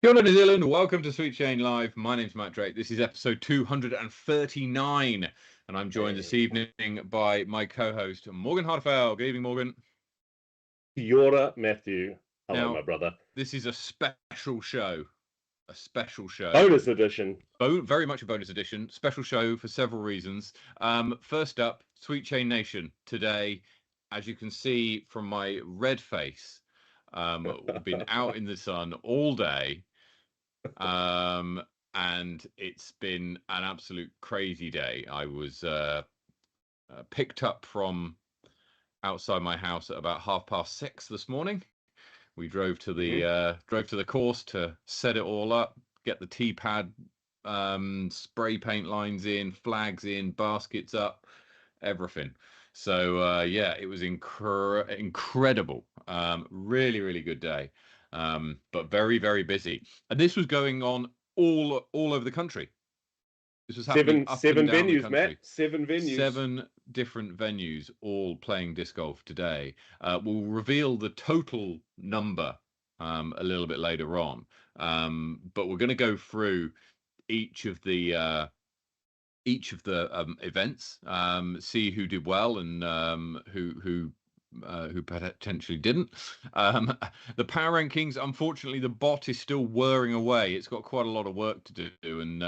Kia ora, New Zealand. Welcome to Sweet Shane Live. My name's Matt Drake. This is episode 239, and I'm joined this evening by my co-host, Morgan Hartfeld. Good evening, Morgan. Kia ora, Matthew. Hello, Now, my brother. This is a special show. Bonus edition. Very much a bonus edition. Special show for several reasons. First up, Sweet Shane Nation. Today, as you can see from my red face, we've been out in the sun all day. And it's been an absolute crazy day. I was picked up from outside my house at about 6:30 this morning. We drove to the course to set it all up, get the T-pad spray paint lines in, flags in, baskets up, everything. So yeah, it was incredible. Really, really good day. But very, very busy. And this was going on all over the country. This was happening seven venues, Matt. 7 venues. 7 different venues, all playing disc golf today. We'll reveal the total number a little bit later on. But we're going to go through each of the events, see who did well and who potentially didn't. The power rankings, unfortunately, the bot is still whirring away. It's got quite a lot of work to do, and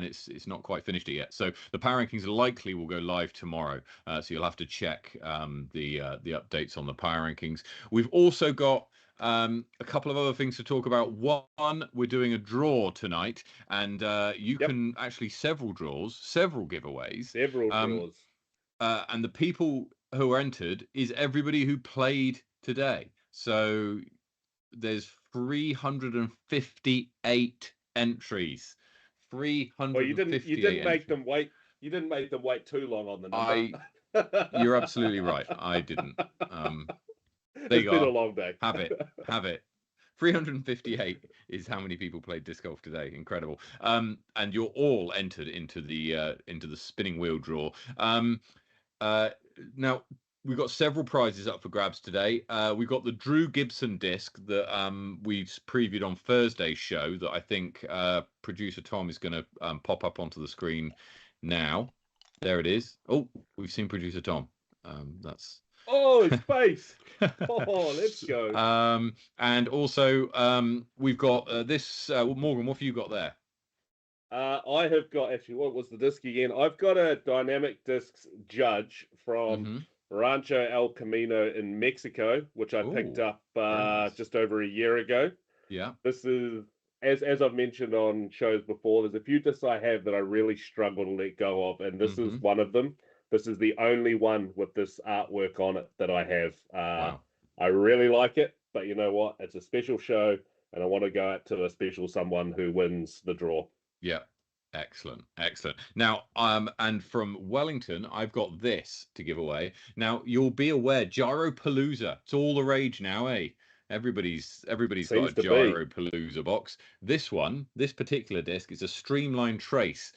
it's not quite finished it yet. So the power rankings likely will go live tomorrow. So you'll have to check the updates on the power rankings. We've also got a couple of other things to talk about. One, we're doing a draw tonight, and you can actually several giveaways. Several draws. And the people who are entered is everybody who played today. So there's 358 entries. 358. Well, you didn't make them wait. You didn't make them wait too long on the number. You're absolutely right. I didn't. It's been a long day. Have it. 358 is how many people played disc golf today. Incredible. And you're all entered into the spinning wheel draw. Now we've got several prizes up for grabs today. We've got the Drew Gibson disc that we previewed on Thursday's show that I think producer Tom is going to pop up onto the screen now. There it is. Oh, we've seen producer Tom. That's it's space. Oh, let's go. And also we've got this. Morgan, what have you got there? I have got, actually, what was the disc again? I've got a Dynamic Discs Judge from Rancho El Camino in Mexico, which I picked up just over a year ago. Yeah. This is, as I've mentioned on shows before, there's a few discs I have that I really struggle to let go of, and this is one of them. This is the only one with this artwork on it that I have. Wow. I really like it, but you know what? It's a special show, and I want to go out to a special someone who wins the draw. Yeah, excellent. Now, and from Wellington, I've got this to give away. Now, you'll be aware, Gyropalooza. It's all the rage now, eh? Everybody's got a Gyropalooza box. This particular disc is a Streamline Trace,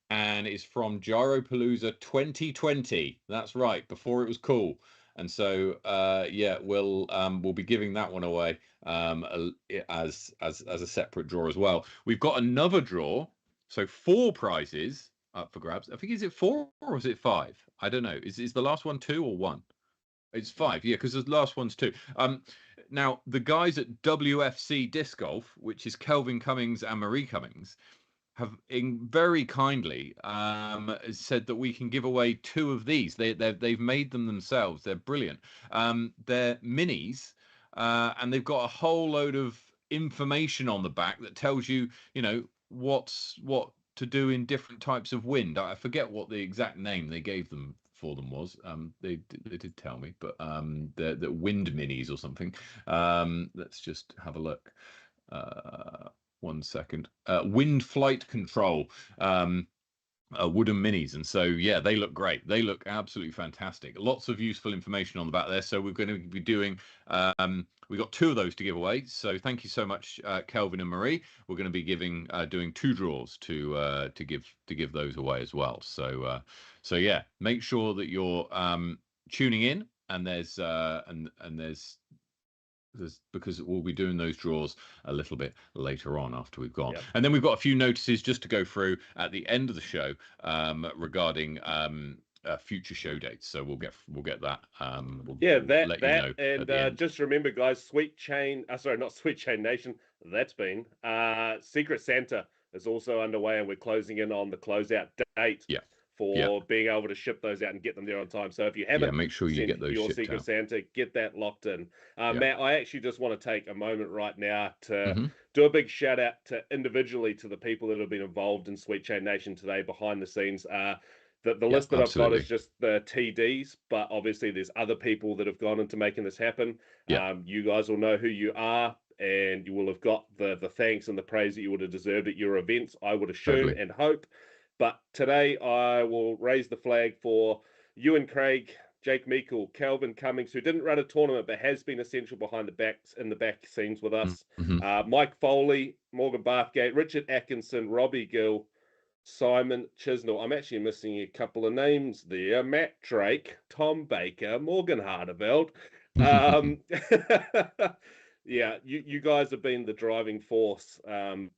and it's from Gyropalooza 2020. That's right, before it was cool. And so, yeah, we'll be giving that one away as a separate draw as well. We've got another draw, so 4 prizes up for grabs. I think, is it 4 or is it 5? I don't know. Is the last one 2 or 1? It's 5, yeah, because the last one's 2. Now the guys at WFC Disc Golf, which is Kelvin Cummings and Marie Cummings, have very kindly said that we can give away 2 of these. They've made them themselves. They're brilliant. They're minis, and they've got a whole load of information on the back that tells you, what to do in different types of wind. I forget what the exact name they gave them for them was. They did tell me, but the wind minis or something. Let's just have a look. 1 second. Wind flight control, wooden minis. And so, yeah, they look great. They look absolutely fantastic. Lots of useful information on the back there. So we're going to be doing, we got 2 of those to give away. So thank you so much, Kelvin and Marie. We're going to be doing 2 draws to give those away as well. So yeah, make sure that you're tuning in, and there's because we'll be doing those draws a little bit later on after we've gone. Yep. And then we've got a few notices just to go through at the end of the show regarding future show dates. So we'll get that. We'll let you know. And just remember, guys, Sweet Chain. Sorry, not Sweet Chain Nation. That's been Secret Santa is also underway, and we're closing in on the closeout date. Yeah. For being able to ship those out and get them there on time. So if you haven't, make sure you get those your shipped Secret out. Santa, get that locked in. Matt, I actually just want to take a moment right now to Mm-hmm. do a big shout out to individually to the people that have been involved in Sweet Chain Nation today behind the scenes. The list that absolutely. I've got is just the TDs, but obviously there's other people that have gone into making this happen. You guys will know who you are, and you will have got the thanks and the praise that you would have deserved at your events, I would assume and hope. But today I will raise the flag for Ewan Craig, Jake Meikle, Calvin Cummings, who didn't run a tournament but has been essential behind in the back scenes with us. Mm-hmm. Mike Foley, Morgan Bathgate, Richard Atkinson, Robbie Gill, Simon Chisnell. I'm actually missing a couple of names there. Matt Drake, Tom Baker, Morgan Hardeveld. Yeah, you guys have been the driving force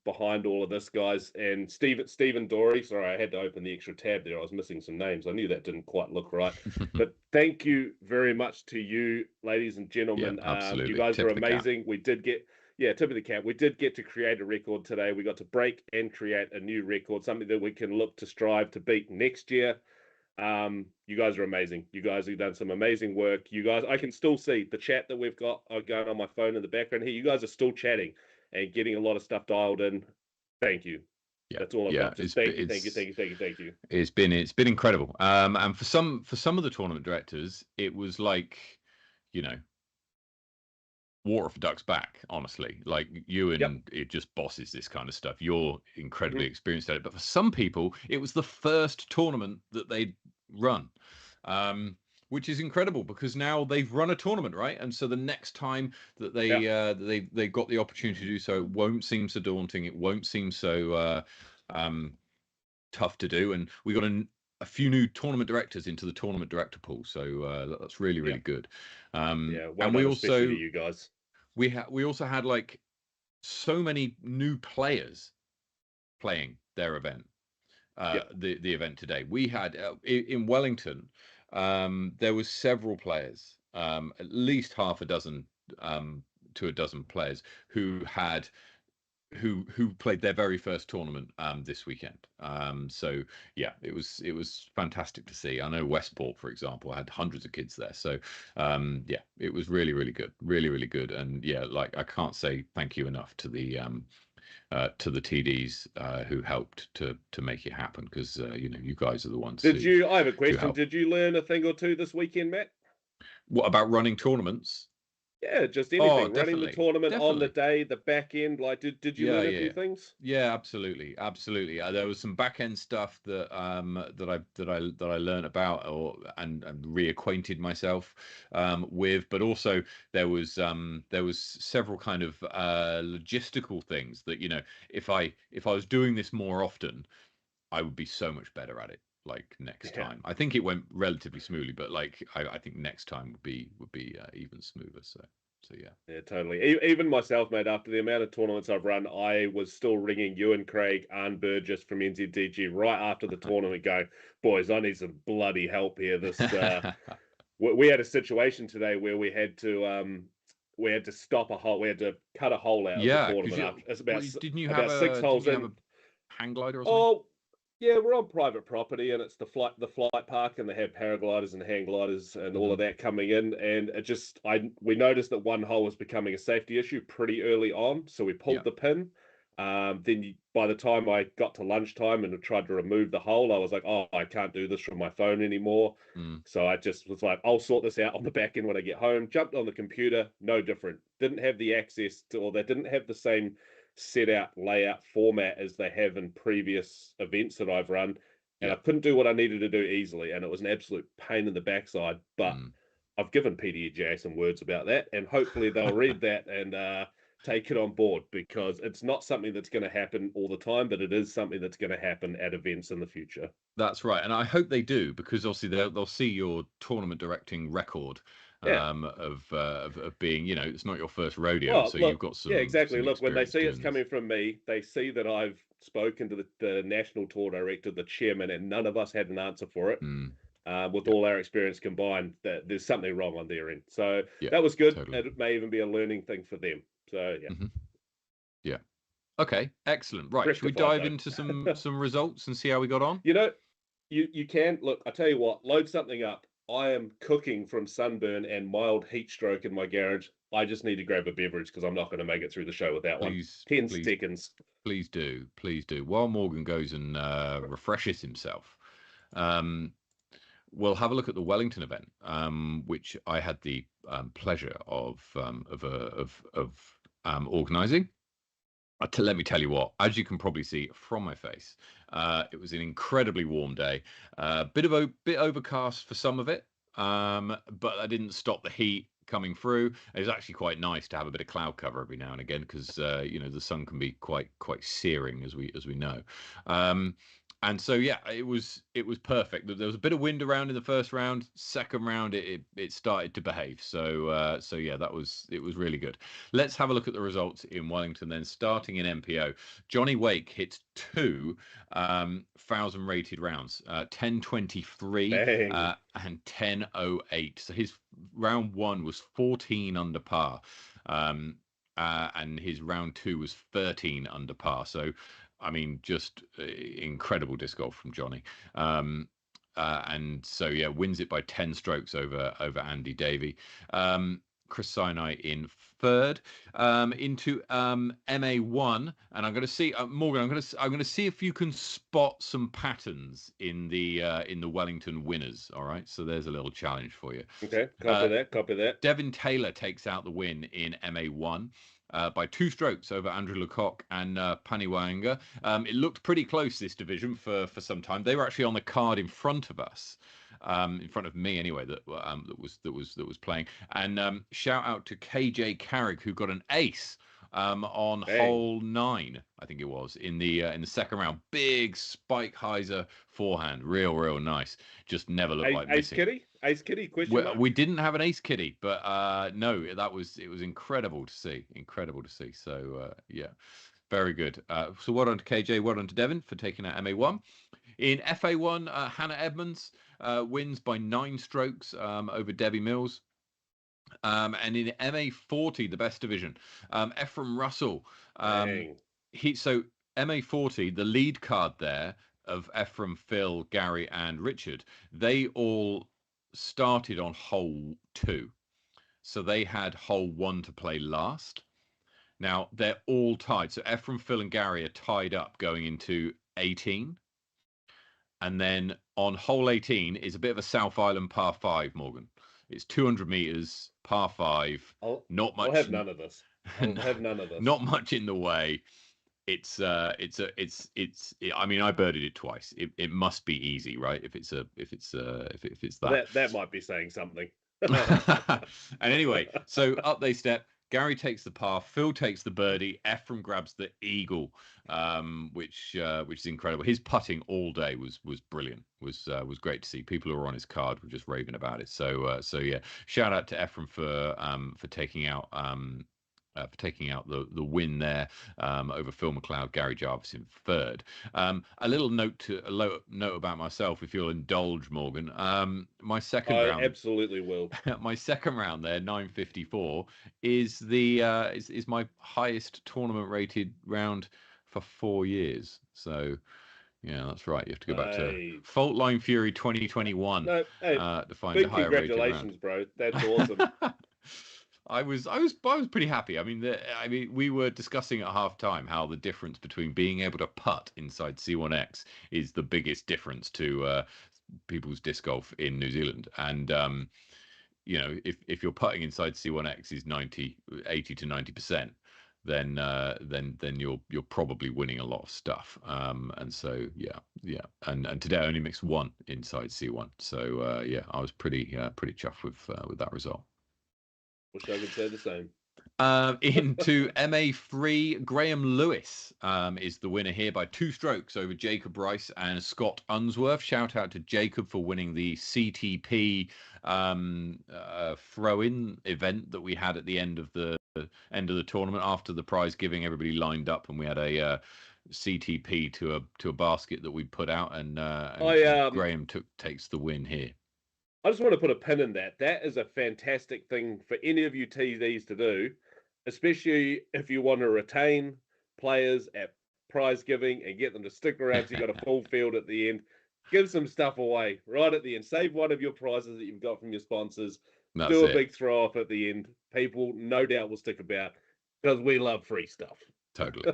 behind all of this, guys. And Stephen Dory, sorry, I had to open the extra tab there. I was missing some names. I knew that didn't quite look right. But thank you very much to you, ladies and gentlemen. Absolutely. You guys are amazing. We did get, tip of the cap. We did get to create a record today. We got to break and create a new record, something that we can look to strive to beat next year. You guys are amazing. You guys have done some amazing work. You guys, I can still see the chat that we've got going on my phone in the background here. You guys are still chatting and getting a lot of stuff dialed in. Thank you. That's all I've got. Just thank you. It's been incredible. And for some of the tournament directors, it was like, water for ducks back, honestly. Like you and it just bosses this kind of stuff. You're incredibly experienced at it. But for some people, it was the first tournament that they'd run, which is incredible because now they've run a tournament, right? And so the next time that they got the opportunity to do so, it won't seem so daunting. It won't seem so tough to do. And we got a few new tournament directors into the tournament director pool, so that's really good. Well and we also to you guys. We also had like so many new players playing their event. The event today, we had in Wellington, there was several players, at least half a dozen to a dozen players who played their very first tournament this weekend. So yeah, it was fantastic to see. I know Westport, for example, had hundreds of kids there. So yeah, it was really good, really good. And yeah, like I can't say thank you enough to the TDs who helped to make it happen, because you guys are the ones. I have a question. Did you learn a thing or two this weekend, Matt? What about running tournaments? Yeah, just anything. Running the tournament on the day, the back end. Like, did you learn a few things? Yeah, absolutely. There was some back end stuff that I learned about and reacquainted myself with, but also there was several kind of logistical things that if I was doing this more often, I would be so much better at it. Like next time, I think it went relatively smoothly, but like I think next time would be even smoother. So yeah, totally. Even myself, mate, after the amount of tournaments I've run, I was still ringing Ewan Craig and Burgess from NZDG right after the tournament, going, "Boys, I need some bloody help here." This we had a situation today where we had to stop a hole. We had to cut a hole out of the tournament. It's about didn't you have 6 holes in. Have a hang glider or something? Yeah, we're on private property, and it's the flight park, and they have paragliders and hang gliders and all of that coming in. And we noticed that one hole was becoming a safety issue pretty early on, so we pulled the pin. Then by the time I got to lunchtime and tried to remove the hole, I was like, "Oh, I can't do this from my phone anymore." So I just was like, "I'll sort this out on the back end when I get home." Jumped on the computer, no different. Didn't have the access to, or they didn't have the same set out layout format as they have in previous events that I've run, and I couldn't do what I needed to do easily, and it was an absolute pain in the backside. But I've given PDJ some words about that, and hopefully they'll read that and take it on board, because it's not something that's going to happen all the time, but it is something that's going to happen at events in the future. That's right, and I hope they do, because obviously they'll see your tournament directing record Yeah. of being, you know, it's not your first rodeo, Well, so you've look, got yeah, some exactly. Look, when they experience see it's doing this. coming from me, they see that I've spoken to the national tour director, the chairman, and none of us had an answer for it. Mm, With yeah, all our experience combined, that there's something wrong on their end. So yeah, that was good. totally. It may even be a learning thing for them. So yeah, Hmm. Yeah. Okay, excellent. Right, should we rectified dive into though. some results and see how we got on? You know, you can look. I tell you what, load something up. I am cooking from sunburn and mild heat stroke in my garage. I just need to grab a beverage because I'm not going to make it through the show with that one. Please, 10 please, seconds. please do, please do. While Morgan goes and refreshes himself, um, we'll have a look at the Wellington event, which I had the pleasure of organising. Let me tell you what, as you can probably see from my face, it was an incredibly warm day. Bit overcast for some of it, but that didn't stop the heat coming through. It was actually quite nice to have a bit of cloud cover every now and again, because you know, the sun can be quite searing, as we know. And so yeah, it was perfect. There was a bit of wind around in the first round. Second round, it started to behave. So yeah, it was really good. Let's have a look at the results in Wellington then. Starting in MPO, Johnny Wake hits two 1,000 rated rounds, 10.23 Bang. and 10.08. So his round one was 14 under par. And his round two was 13 under par. So I mean, just incredible disc golf from Johnny. And so yeah, wins it by 10 strokes over Andy Davey. Chris Sinai in third. Into MA1, and I'm going to see Morgan. I'm going to see if you can spot some patterns in the Wellington winners. All right, so there's a little challenge for you. Okay, copy that. Copy that. Devin Taylor takes out the win in MA1. By 2 strokes over Andrew Lecoq and Paniwanga. It looked pretty close, this division, for some time. They were actually on the card in front of us, in front of me anyway. That was playing. And shout out to KJ Carrick, who got an ace on Bang. hole 9, I think it was, in the second round. Big Spike Heiser forehand, real nice. Just never looked like Ace missing. Kitty? Ace Kitty? Question mark? We didn't have an ace kitty, but no, it was incredible to see. Incredible to see. So yeah, very good. So well done to KJ, well done to Devin for taking out MA1. In FA1, Hannah Edmonds wins by 9 strokes over Debbie Mills. And in MA40, the best division, Ephraim Russell. Bang. So MA40, the lead card there of Ephraim, Phil, Gary, and Richard, they all started on hole 2. So they had hole 1 to play last. Now they're all tied. So Ephraim, Phil, and Gary are tied up going into 18. And then on hole 18 is a bit of a South Island par 5, Morgan. It's 200 meters, par 5. Not much. I'll have none of this. I'll have none of this. Not much in the way. I mean, I birdied it twice. It must be easy, right? If it's that. That might be saying something. And anyway, so up they step. Gary takes the par, Phil takes the birdie, Ephraim grabs the eagle, which is incredible. His putting all day was brilliant. Was great to see. People who were on his card were just raving about it. So yeah, shout out to Ephraim for taking out the win there over Phil McLeod, Gary Jarvis in third. A little note about myself, if you'll indulge, Morgan. My second round, absolutely will. my second round there, 954, is is my highest tournament rated round for 4 years. So yeah, that's right. You have to go back to Fault Line Fury 2021 to find a higher rated round. Congratulations, bro. That's awesome. I was pretty happy. I mean, we were discussing at half time how the difference between being able to putt inside C1X is the biggest difference to people's disc golf in New Zealand. And you know, if you're putting inside C1X is 80 to 90%, then you're probably winning a lot of stuff. And so yeah. And today I only mixed 1 inside C1. So yeah, I was pretty chuffed with that result. Wish I could say the same. Into MA3, Graham Lewis is the winner here by 2 strokes over Jacob Rice and Scott Unsworth. Shout out to Jacob for winning the CTP throw-in event that we had at the end of the tournament after the prize giving. Everybody lined up and we had a CTP to a basket that we put out, and Graham takes the win here. I just want to put a pin in that. That is a fantastic thing for any of you TDs to do, especially if you want to retain players at prize giving and get them to stick around so you've got a full field at the end. Give some stuff away right at the end. Save one of your prizes that you've got from your sponsors. Do a big throw off at the end. People no doubt will stick about because we love free stuff. Totally.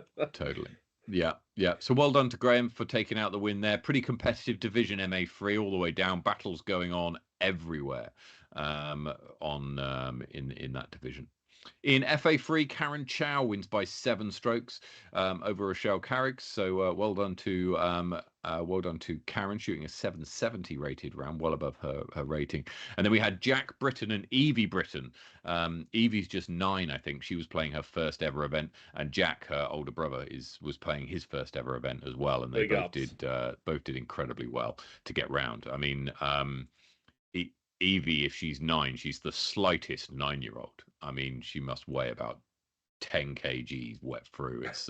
Yeah. So well done to Graham for taking out the win there. Pretty competitive division, MA3 all the way down. Battles going on everywhere in that division. In FA3, Karen Chow wins by 7 strokes over Rochelle Carrick. So well done to Karen, shooting a 770 rated round, well above her rating. And then we had Jack Britton and Evie Britton. Evie's just 9, I think. She was playing her first ever event, and Jack, her older brother, was playing his first ever event as well. And they both did incredibly well to get round. I mean, Evie, if she's 9, she's the slightest 9-year-old. I mean, she must weigh about 10 kgs wet through. It's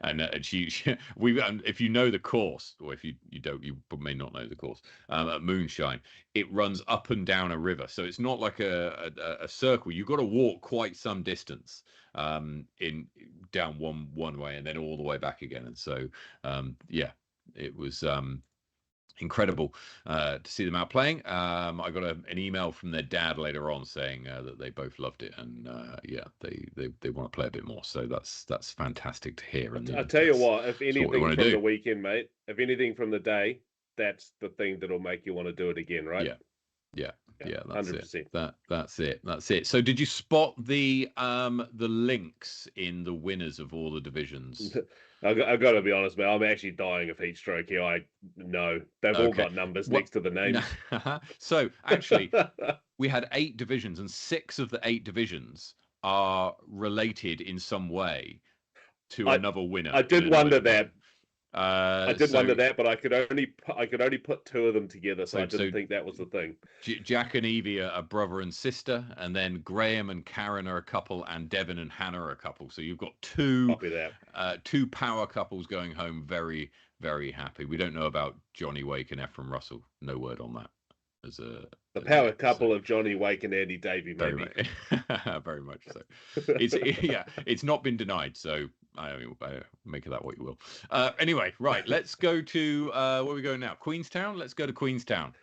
if you know the course, or if you don't, you may not know the course. At Moonshine, it runs up and down a river, so it's not like a circle. You've got to walk quite some distance down one way and then all the way back again. And so it was incredible to see them out playing. I got an email from their dad later on saying that they both loved it, and they want to play a bit more. So that's fantastic to hear. And I tell you what, if anything from the weekend, mate, if anything from the day, that's the thing that'll make you want to do it again, right? Yeah. That's 100%. That's it. So did you spot the links in the winners of all the divisions? I've got to be honest, mate. I'm actually dying of heat stroke here. I know they've all got numbers next to the names. So actually, we had 8 divisions, and 6 of the 8 divisions are related in some way to another winner. I did wonder that. Wonder that, but I could only put 2 of them together, so I didn't think that was the thing. Jack and Evie are brother and sister, and then Graham and Karen are a couple, and Devin and Hannah are a couple. So you've got 2 power couples going home very, very happy. We don't know about Johnny Wake and Ephraim Russell. No word on that. The power couple of Johnny Wake and Andy Davey, maybe. Very much so. It's not been denied, so I mean, make of that what you will. Anyway, right, let's go to where we go now. Queenstown. Let's go to Queenstown.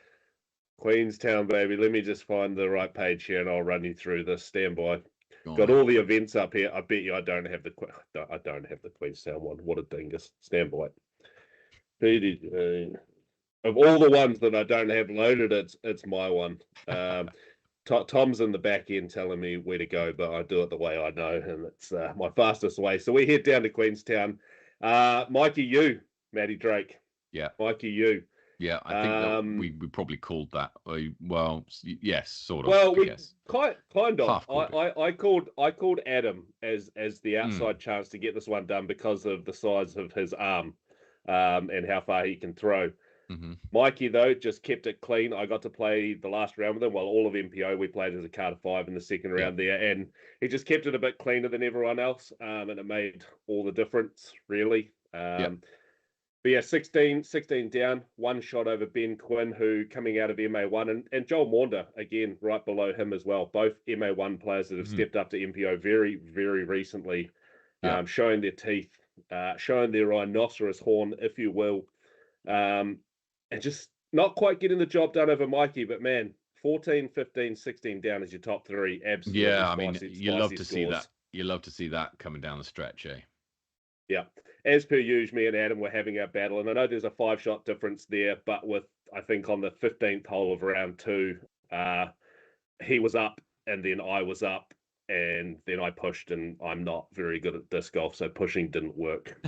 Queenstown, baby. Let me just find the right page here, and I'll run you through this. Stand by. Got all the events up here. I bet you I don't have the Queenstown one. What a dingus. Stand by. Of all the ones that I don't have loaded, it's my one. Tom's in the back end telling me where to go, but I do it the way I know, and it's my fastest way. So we head down to Queenstown. Mikey Yu, Matty Drake. Yeah. Mikey Yu. Yeah, I think that we probably called that. Well, yes, sort of. Well, kind of. I called Adam as the outside chance to get this one done because of the size of his arm, and how far he can throw. Mm-hmm. Mikey, though, just kept it clean. I got to play the last round with him. Well, all of MPO, we played as a card of 5 in the second round there, and he just kept it a bit cleaner than everyone else, and it made all the difference, really. But yeah, 16 down, 1 shot over Ben Quinn, who coming out of MA1, and Joel Maunder, again, right below him as well. Both MA1 players that have stepped up to MPO very, very recently, showing their teeth, showing their rhinoceros horn, if you will. And just not quite getting the job done over Mikey, but man, 14, 15, 16 down as your top 3. Absolutely. Yeah, I mean, you love to see that. You love to see that coming down the stretch, eh? Yeah. As per usual, me and Adam were having our battle, and I know there's a 5-shot difference there, but with, I think, on the 15th hole of round 2, he was up, and then I was up, and then I pushed, and I'm not very good at disc golf, so pushing didn't work.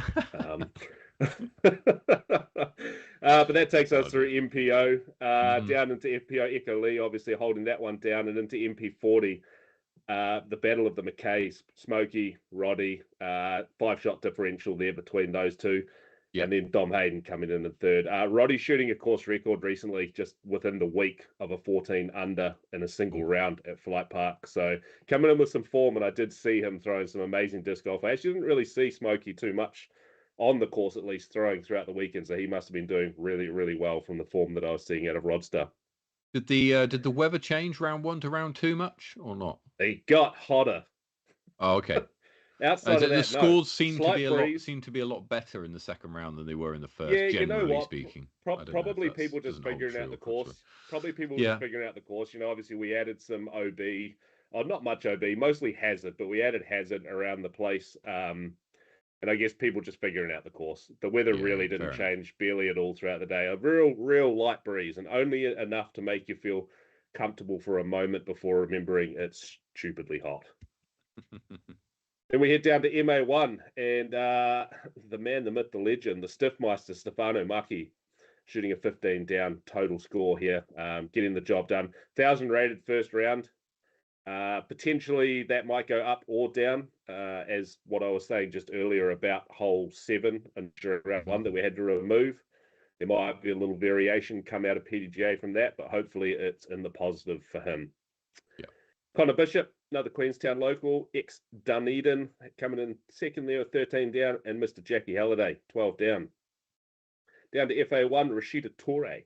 But that takes us through MPO, down into FPO. Echo Lee obviously holding that one down, and into MP40. the battle of the Mackays, Smokey, Roddy, 5-shot differential there between those two. Yep. And then Dom Hayden coming in third. Roddy shooting a course record recently, just within the week of a 14 under in a single round at Flight Park. So coming in with some form, and I did see him throwing some amazing disc golf. I actually didn't really see Smokey too much on the course, at least throwing throughout the weekend. So he must have been doing really, really well from the form that I was seeing out of Rodster. Did the weather change round 1 to round 2 much or not? It got hotter. Oh, okay. Outside of that, the scores no. seem to be a lot better in the second round than they were in the first. Yeah, generally speaking. Probably people just figuring out the course. Probably people just figuring out the course. You know, obviously we added some OB, not much OB, mostly hazard, but we added hazard around the place. And I guess people just figuring out the course. The weather really didn't change barely at all throughout the day. A real light breeze, and only enough to make you feel comfortable for a moment before remembering it's stupidly hot. Then we head down to MA1, and the man, the myth, the legend, the Stiffmeister, Stefano Maki, shooting a 15 down total score here, getting the job done. 1,000 rated first round. Potentially that might go up or down, as what I was saying just earlier about hole 7 and round 1 that we had to remove. There might be a little variation come out of PDGA from that, but hopefully it's in the positive for him. Yeah. Connor Bishop, another Queenstown local, ex-Dunedin, coming in second there with 13 down, and Mr. Jackie Halliday, 12 down. Down to FA1, Rashida Torre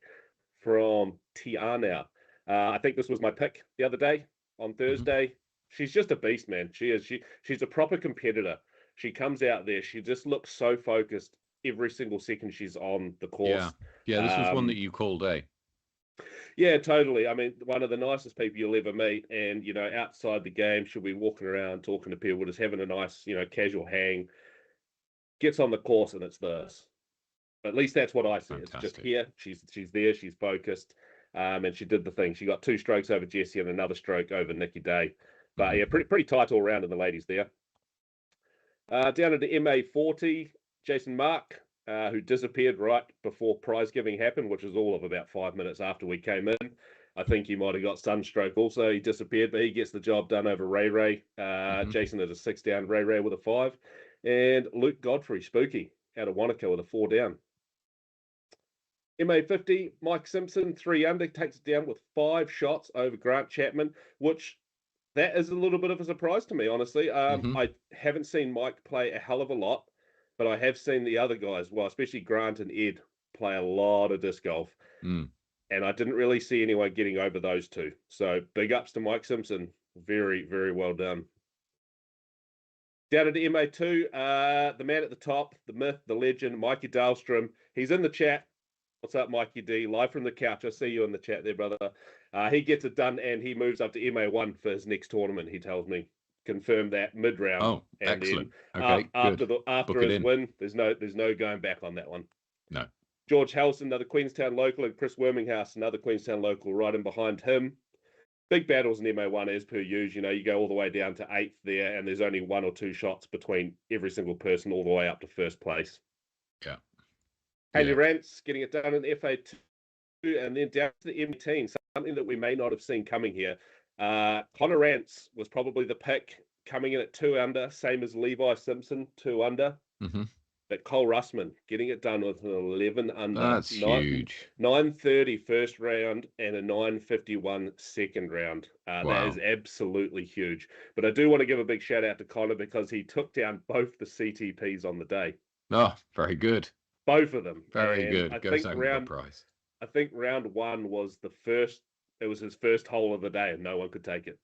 from Tianau. I think this was my pick the other day on Thursday. She's just a beast, man. She is. She's a proper competitor. She comes out there. She just looks so focused every single second she's on the course. Yeah, this was one that you called, eh? Yeah, totally. I mean, one of the nicest people you'll ever meet. And, you know, outside the game, she'll be walking around talking to people, just having a nice, you know, casual hang. Gets on the course and it's this. At least that's what I see. Fantastic. It's just here. She's there. She's focused. And she did the thing. She got 2 strokes over Jessie and another stroke over Nikki Day. But yeah, pretty tight all round in the ladies there. Down into MA40, Jason Mark, who disappeared right before prize giving happened, which was all of about 5 minutes after we came in. I think he might have got sunstroke also. He disappeared, but he gets the job done over Ray. Jason at a 6 down, Ray with a 5. And Luke Godfrey, Spooky, out of Wanaka with a 4 down. MA50, Mike Simpson, 3 under, takes it down with 5 shots over Grant Chapman, which that is a little bit of a surprise to me, honestly. I haven't seen Mike play a hell of a lot, but I have seen the other guys, well, especially Grant and Ed, play a lot of disc golf. And I didn't really see anyone getting over those two. So big ups to Mike Simpson. Very, very well done. Down at MA2, the man at the top, the myth, the legend, Mikey Dahlstrom. He's in the chat. What's up, Mikey D? Live from the couch. I see you in the chat there, brother. He gets it done, and he moves up to MA1 for his next tournament, he tells me. Confirm that mid-round. Oh, and excellent. Then, okay, after his win, there's no going back on that one. No. George Halson, another Queenstown local, and Chris Worminghouse, another Queenstown local, right in behind him. Big battles in MA1 as per usual. You know, you go all the way down to 8th there, and there's only 1 or 2 shots between every single person all the way up to first place. Yeah. Haley Rance getting it done in FA2, and then down to the M18, something that we may not have seen coming here. Connor Rance was probably the pick, coming in at 2 under, same as Levi Simpson, 2 under. But Cole Russman getting it done with an 11 under. That's huge. 9:30 first round and a 9:51 second round. Wow. That is absolutely huge. But I do want to give a big shout out to Connor because he took down both the CTPs on the day. Oh, very good. Both of them. Very good. I think round 1 was it was his first hole of the day and no one could take it.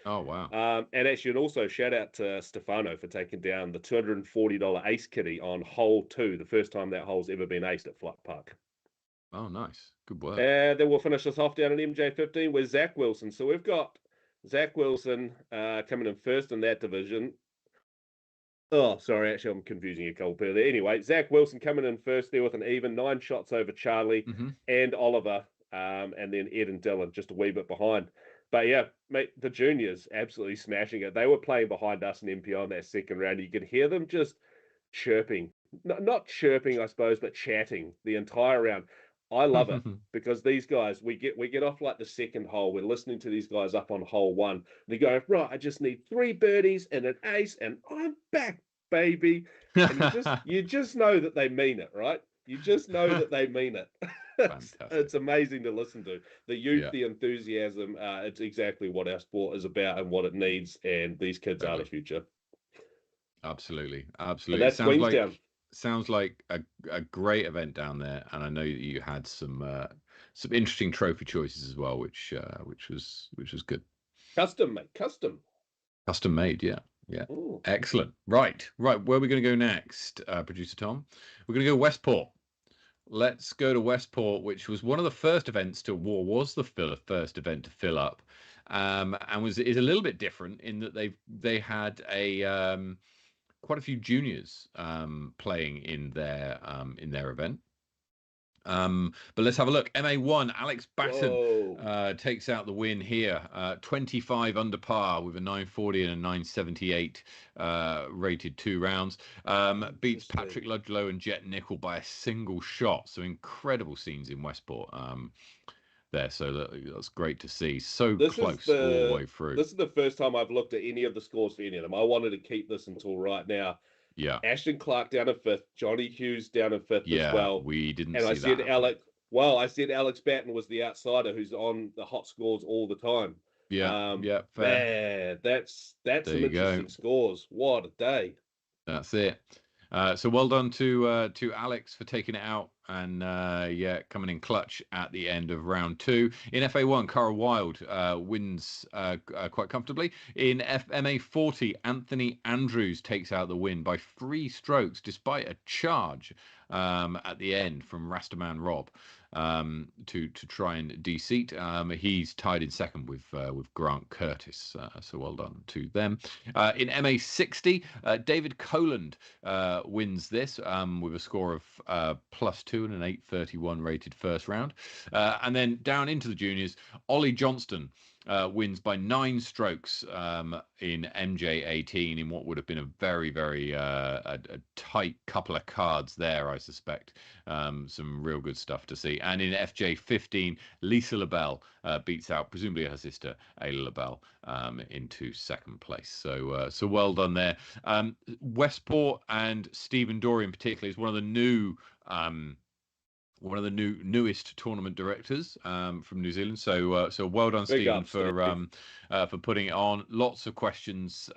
Oh, wow. And actually, and also shout out to Stefano for taking down the $240 ace kitty on hole 2, the first time that hole's ever been aced at Flight Park. Oh, nice. Good work. And then we'll finish this off down in MJ15 with Zach Wilson. So we've got Zach Wilson coming in first in that division. Oh, sorry, actually, I'm confusing a couple people there. Anyway, Zach Wilson coming in first there with an even 9 shots over Charlie and Oliver, and then Ed and Dylan just a wee bit behind. But yeah, mate, the juniors absolutely smashing it. They were playing behind us in MPO in that second round. You could hear them just chirping. Not chirping, I suppose, but chatting the entire round. I love it because these guys, we get off like the second hole. We're listening to these guys up on hole one. And they go, right, I just need 3 birdies and an ace, and I'm back, baby. And you just know that they mean it, right? You just know that they mean it. It's amazing to listen to. The youth, the enthusiasm, it's exactly what our sport is about and what it needs. And these kids are the future. Absolutely. And that's Sounds like a great event down there, and I know that you had some interesting trophy choices as well, which was good. Custom made, yeah. Ooh. Excellent. Right. Where are we going to go next, producer Tom? We're going to go Westport. Let's go to Westport, which was one of the first events to first event to fill up, and is a little bit different in that they had a quite a few juniors playing in their event. But let's have a look. MA1, Alex Batten takes out the win here. 25 under par with a 940 and a 978 rated 2 rounds. Beats Patrick Ludlow and Jet Nickel by a single shot. So incredible scenes in Westport there. So that's great to see. So close all the way through. This is the first time I've looked at any of the scores for any of them. I wanted to keep this until right now. Yeah. Ashton Clark down in 5th, Johnny Hughes down in 5th as well. We didn't and see that. I said Alex Batten was the outsider who's on the hot scores all the time. Yeah, fair. Man, that's some interesting scores. What a day. That's it. So well done to Alex for taking it out and coming in clutch at the end of round 2. In FA1, Cara Wild wins quite comfortably. In MA40, Anthony Andrews takes out the win by 3 strokes despite a charge at the end from Rastaman Rob to try and de-seat. He's tied in second with Grant Curtis, so well done to them. In MA60, David Coland wins this with a score of +2 and an 831 rated first round. And then down into the juniors, Ollie Johnston wins by 9 strokes in MJ18 in what would have been a very, very a tight couple of cards there, I suspect. Some real good stuff to see. And in FJ15, Lisa LaBelle beats out presumably her sister Ayla LaBelle into second place. So well done there. Westport and Stephen Dorian particularly is one of the newest tournament directors from New Zealand. So well done, Stephen, for putting it on. Lots of questions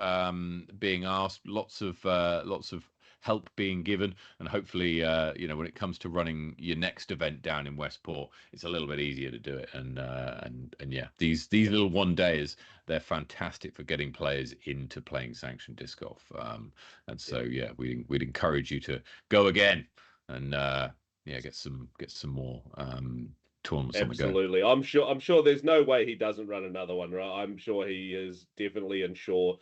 being asked, lots of help being given, and hopefully when it comes to running your next event down in Westport, it's a little bit easier to do it. And these little one days, they're fantastic for getting players into playing sanctioned disc golf. And so we'd encourage you to go again and get some more tournaments. Absolutely. On the go. I'm sure there's no way he doesn't run another one, right? I'm sure he is definitely enjoyed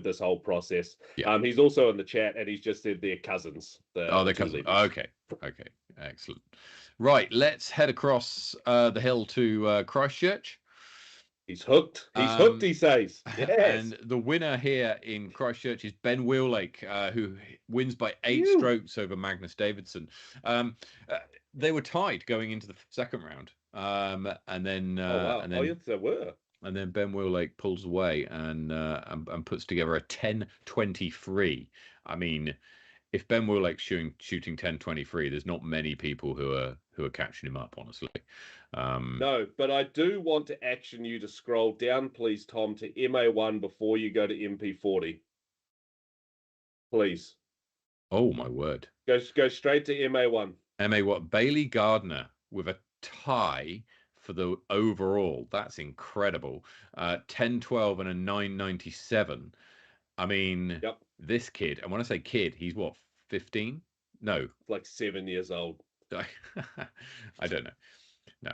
this whole process. He's also in the chat and he's just said they're cousins. They're cousins. Okay, excellent. Right, let's head across the hill to Christchurch. He's hooked. He's hooked, he says. Yes. And the winner here in Christchurch is Ben Wheellake, who wins by 8 strokes over Magnus Davidson. They were tied going into the second round. And then yes, they were. And then Ben Wheellake pulls away and puts together a 10-23. I mean, if Ben Wheellake's shooting 10-23, there's not many people who are catching him up, honestly. No, but I do want to action you to scroll down, please, Tom, to MA1 before you go to MP40. Please. Oh, my word. Go straight to MA1. MA1. Bailey Gardner with a tie for the overall. That's incredible. 10-12 and a 997. I mean, this kid, and when I say kid, he's what, 15? No. Like 7 years old. I don't know. No.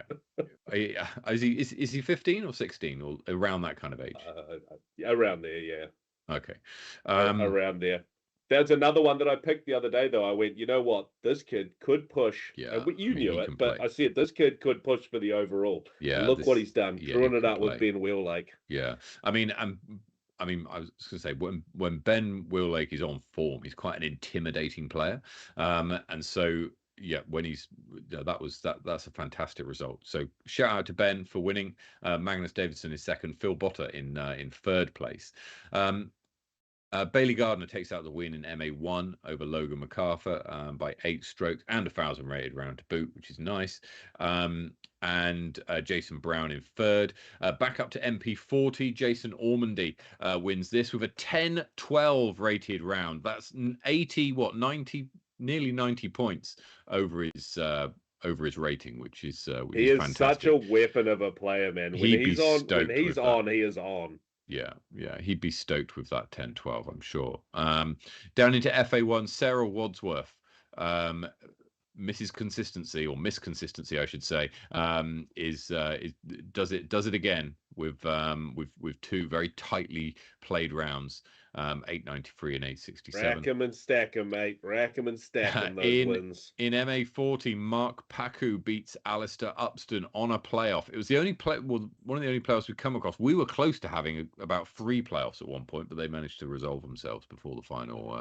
Is he 15 or 16 or around that kind of age? Around there, yeah. Okay. Around there. That's another one that I picked the other day, though. I went, you know what? This kid could push. Yeah. You knew it, but I said this kid could push for the overall. Yeah. Look what he's done. Drawing it up with Ben Wheellake. Yeah. I mean, I was going to say, when Ben Wheellake is on form, he's quite an intimidating player. And so Yeah, when that's a fantastic result. So shout out to Ben for winning. Magnus Davidson is second. Phil Botter in third place. Bailey Gardner takes out the win in MA1 over Logan MacArthur by 8 strokes and a 1,000 rated round to boot, which is nice. And Jason Brown in third. Back up to MP40, Jason Ormandy wins this with a 10-12 rated round. That's 90, nearly 90 points over his rating, which is fantastic. Such a weapon of a player, man. When he's on, he is on. Yeah, he'd be stoked with that 10-12, I'm sure. Down into FA1, Sarah Wadsworth, Mrs. Consistency, or Miss Consistency, I should say, does it again with 2 very tightly played rounds. 893 and 867. Rack 'em and stack 'em, mate. Rack 'em and stack 'em, those wins. In MA40, Mark Paku beats Alistair Upston on a playoff. It was the only one of the only playoffs we've come across. We were close to having about 3 playoffs at one point, but they managed to resolve themselves before the final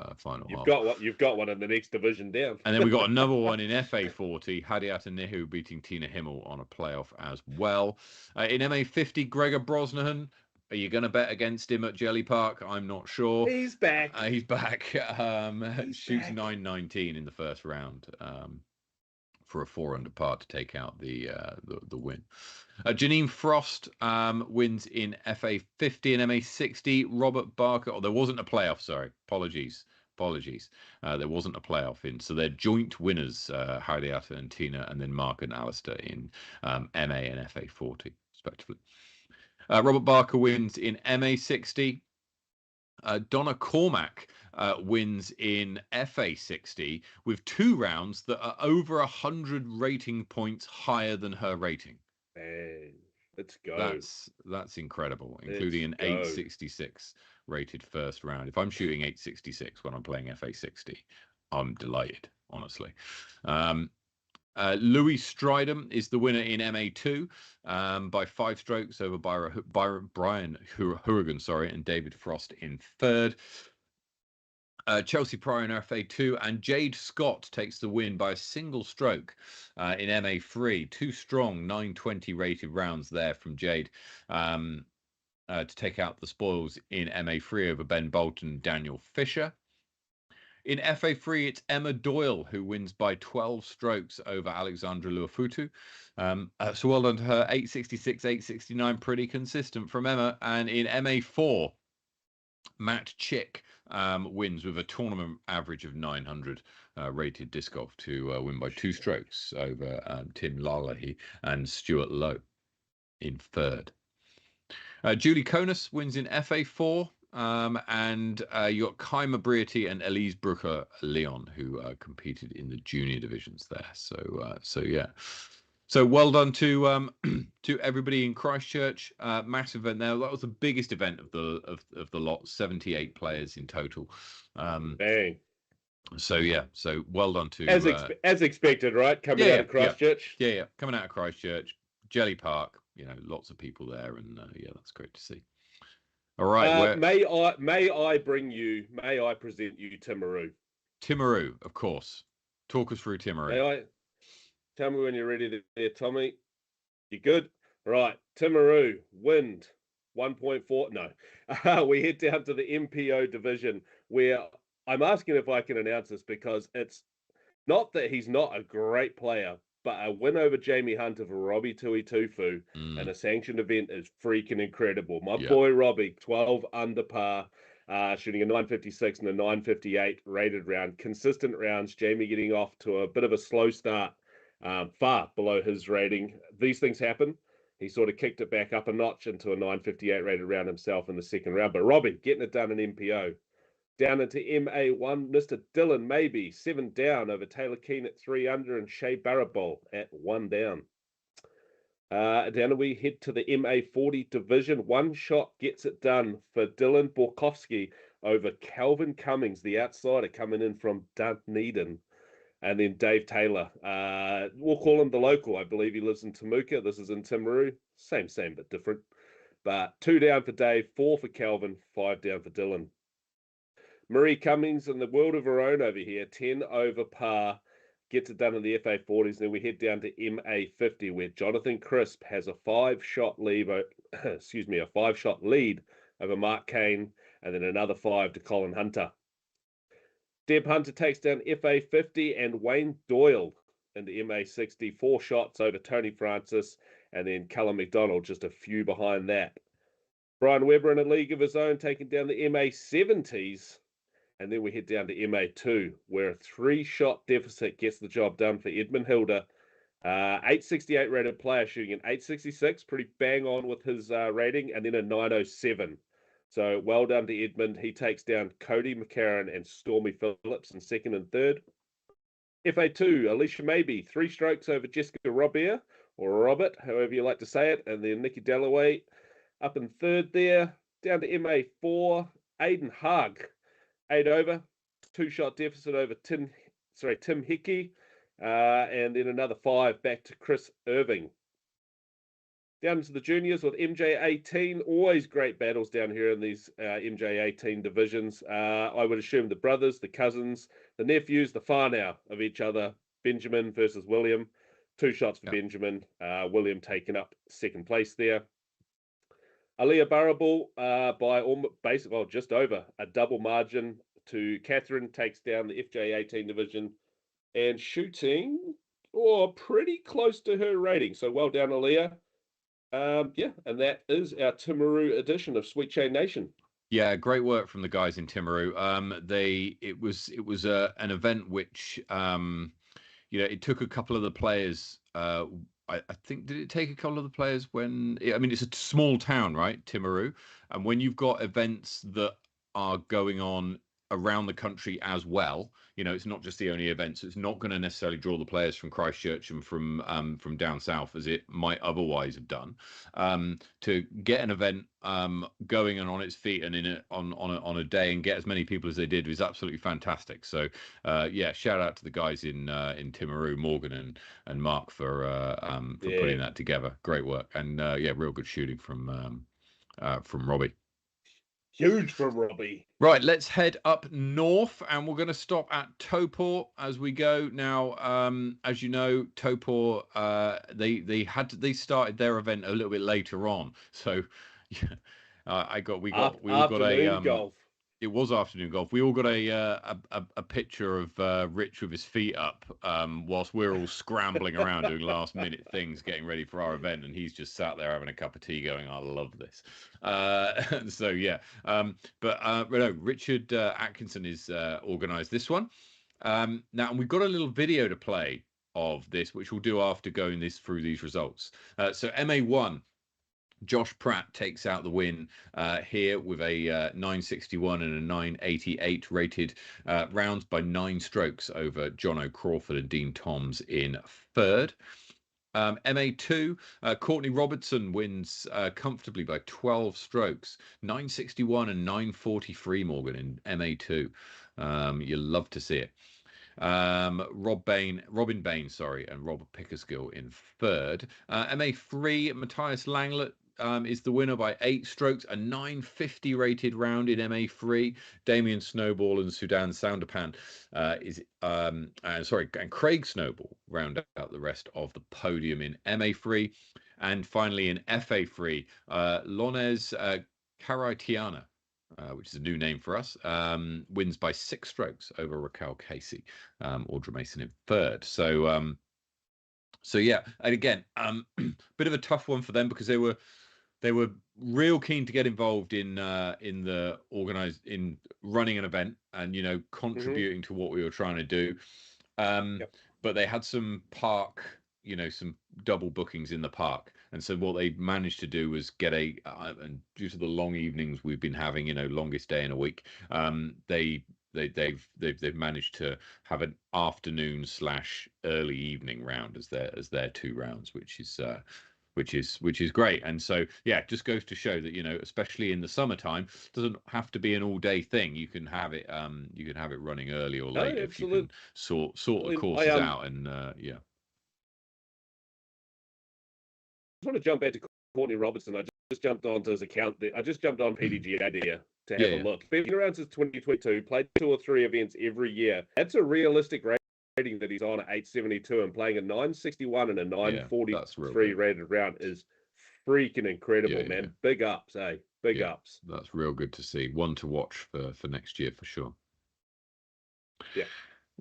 You've got one in the next division down. And then we got another one in FA40, Hadiata Nihu beating Tina Himmel on a playoff as well. In MA50, Gregor Brosnahan. Are you going to bet against him at Jelly Park? I'm not sure. He's back. He's back. Shoots 919 in the first round for a 4 under par to take out the win. Janine Frost wins in FA50 and MA60. Robert Barker. There wasn't a playoff. Sorry, apologies. There wasn't a playoff in, so they're joint winners, Hadiata and Tina, and then Mark and Alistair in MA and FA40 respectively. Robert Barker wins in MA60. Donna Cormack wins in FA60 with 2 rounds that are over 100 rating points higher than her rating. Man, let's go. That's incredible, including an 866 rated first round. If I'm shooting 866 when I'm playing FA60, I'm delighted, honestly. Louis Stridham is the winner in MA2 by 5 strokes over Brian Huragan, and David Frost in third. Chelsea Pryor in FA2, and Jade Scott takes the win by a single stroke in MA3. 2 strong 920 rated rounds there from Jade to take out the spoils in MA3 over Ben Bolton and Daniel Fisher. In FA3, it's Emma Doyle who wins by 12 strokes over Alexandra Luafutu. So well done to her. 866, 869, pretty consistent from Emma. And in MA4, Matt Chick wins with a tournament average of 900 rated disc golf to win by 2 strokes over Tim Lalahi and Stuart Lowe in third. Julie Konus wins in FA4. And you got Kaima Briati and Elise Brooker Leon who competed in the junior divisions there. So yeah. So well done to everybody in Christchurch. Massive event there. That was the biggest event of the lot. 78 players in total. Bang. So yeah. So well done to as expected, right? Coming out of Christchurch. Yeah. Coming out of Christchurch, Jelly Park. Lots of people there, and that's great to see. All right. May I present you Timaru? Timaru, of course. Talk us through Timaru. Tell me when you're ready there, Tommy. You good? Right. Timaru, wind, 1.4. No. We head down to the MPO division where I'm asking if I can announce this because it's not that he's not a great player, but a win over Jamie Hunter for Robbie Tui Tufu and a sanctioned event is freaking incredible. My boy Robbie, 12 under par, shooting a 956 and a 958 rated round. Consistent rounds. Jamie getting off to a bit of a slow start, far below his rating. These things happen. He sort of kicked it back up a notch into a 958 rated round himself in the second round. But Robbie getting it done in MPO. Down into MA1, Mr. Dylan Maybe, 7 down over Taylor Keane at 3 under and Shea Barabol at 1 down. Down we head to the MA40 division. One shot gets it done for Dylan Borkowski over Calvin Cummings, the outsider coming in from Dunedin. And then Dave Taylor. We'll call him the local. I believe he lives in Temuka. This is in Timaru. Same, but different. But 2 down for Dave, 4 for Calvin, 5 down for Dylan. Marie Cummings in the world of her own over here, 10 over par, gets it done in the FA 40s. Then we head down to MA 50, where Jonathan Crisp has a 5-shot lead, a 5-shot lead over Mark Kane, and then another 5 to Colin Hunter. Deb Hunter takes down FA 50 and Wayne Doyle into MA 60, 4 shots over Tony Francis, and then Callum McDonald just a few behind that. Brian Webber in a league of his own, taking down the MA 70s. And then we head down to MA 2, where a 3-shot deficit gets the job done for Edmund Hilda. 868 rated player, shooting an 866, pretty bang on with his rating, and then a 907. So well done to Edmund. He takes down Cody McCarron and Stormy Phillips in second and third. FA2, Alicia Maybe, 3 strokes over Jessica Robert, or Robert, however you like to say it, and then Nikki Dalloway up in third there. Down to MA4, Aiden Haag, 8 over, 2-shot deficit over Tim Hickey, and then another 5 back to Chris Irving. Down into the juniors with MJ18, always great battles down here in these MJ18 divisions. I would assume the brothers, the cousins, the nephews, the whānau of each other. Benjamin versus William, 2 shots for Benjamin. William taking up second place there. Aaliyah Barrable by just over a double margin to Catherine, takes down the FJ18 division and shooting pretty close to her rating. So well done, Aaliyah. And that is our Timaru edition of Sweet Chain Nation. Yeah, great work from the guys in Timaru. It was an event which it took a couple of the players. I think, did it take a couple of the players when? I mean, it's a small town, right, Timaru, and when you've got events that are going on around the country as well, it's not just the only event, so it's not going to necessarily draw the players from Christchurch and from down south as it might otherwise have done. To get an event going and on its feet and on a day and get as many people as they did was absolutely fantastic. So shout out to the guys in Timaru, Morgan and Mark for putting that together. Great work, and real good shooting from Robbie. Huge from Robbie. Right, let's head up north, and we're going to stop at Topor as we go. Now, as you know, Topor, they started their event a little bit later on, so we all got a golf. It was afternoon golf. We all got a picture of Rich with his feet up whilst we're all scrambling around doing last minute things, getting ready for our event, and he's just sat there having a cup of tea, going, "I love this." Richard Atkinson is organised this one. Now, we've got a little video to play of this, which we'll do after going through these results. So MA1. Josh Pratt takes out the win here with a 961 and a 988 rated rounds by 9 strokes over John O'Crawford and Dean Toms in third. MA2, Courtney Robertson wins comfortably by 12 strokes, 961 and 943, Morgan, in MA2. You love to see it. Robin Bain, and Robert Pickersgill in third. MA3, Matthias Langlet is the winner by 8 strokes, a 950 rated round in MA3. Damien Snowball and Sudan Sounderpan and Craig Snowball round out the rest of the podium in MA3. And finally in FA3, Lones Karaitiana, which is a new name for us, wins by 6 strokes over Raquel Casey, Audra Mason in third. So and again, bit of a tough one for them because they were real keen to get involved in running an event and contributing to what we were trying to do. But they had some some double bookings in the park, and so what they managed to do was get and due to the long evenings we've been having, longest day in a week, they've managed to have an afternoon / early evening round as their 2 rounds, which is great. And so just goes to show that especially in the summertime, it doesn't have to be an all day thing. You can have it running early or late if you can sort the courses out. And I just want to jump back to Courtney Robertson. I just jumped onto his account there. I just jumped on PDGA there to have a look. Been around since 2022, played 2 or 3 events every year. That's a realistic rate rating that he's on at 872 and playing a 961 and a 943 rated round is freaking incredible, man. Big ups, eh? Big ups. That's real good to see. One to watch for next year for sure. Yeah.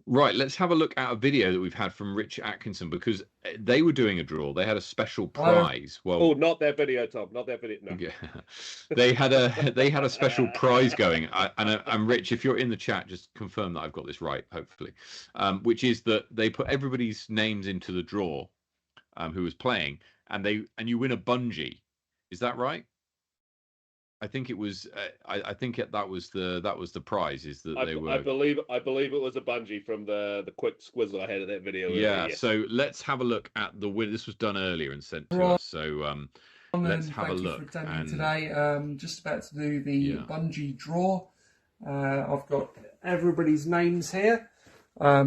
Right, let's have a look at a video that we've had from Rich Atkinson, because they were doing a draw. They had a special prize. Well, not that video, Tom. Not that video. No. Yeah. they had a special prize going, and Rich, if you're in the chat, just confirm that I've got this right, hopefully. Which is that they put everybody's names into the draw, who was playing, and you win a bungee. Is that right? I think it was. I think that was the prize. Is that they were? I believe it was a bungee from the quick squizzle I had at that video. Yeah. Yes. So let's have a look at the win. This was done earlier and sent to us. So let's have a look. Thank you for today. Just about to do the bungee draw. I've got everybody's names here.